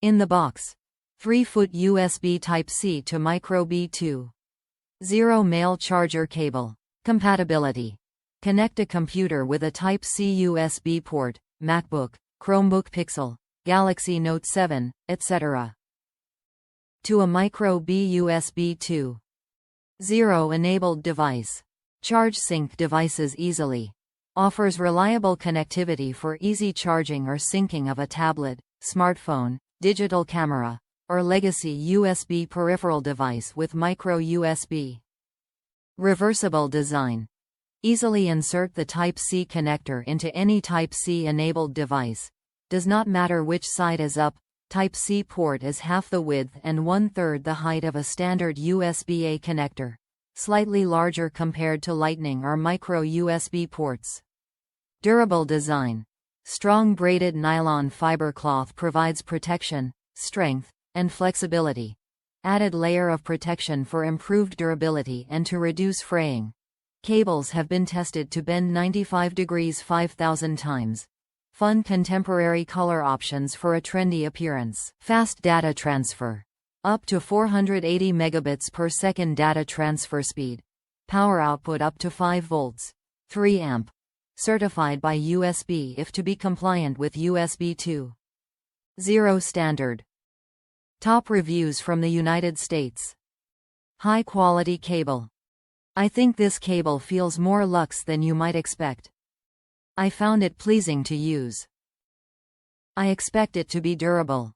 In the box. 3-foot USB Type-C to Micro B2. 0 male charger cable. Compatibility. Connect a computer with a Type-C USB port, MacBook, Chromebook Pixel, Galaxy Note 7, etc. To a Micro B USB 2.0 enabled device. Charge sync devices easily. Offers reliable connectivity for easy charging or syncing of a tablet, smartphone, digital camera, or legacy USB peripheral device with micro USB. Reversible design. Easily insert the Type-C connector into any Type-C enabled device. Does not matter which side is up, Type-C port is half the width and 1/3 the height of a standard USB-A connector. Slightly larger compared to Lightning or micro USB ports. Durable design. Strong braided nylon fiber cloth provides protection, strength, and flexibility. Added layer of protection for improved durability and to reduce fraying. Cables have been tested to bend 95 degrees 5,000 times. Fun contemporary color options for a trendy appearance. Fast data transfer. Up to 480 megabits per second data transfer speed. Power output up to 5 volts. 3 amp. Certified by USB if to be compliant with USB 2.0 standard. Top reviews from the United States. High quality cable. I think this cable feels more luxe than you might expect. I found it pleasing to use. I expect it to be durable.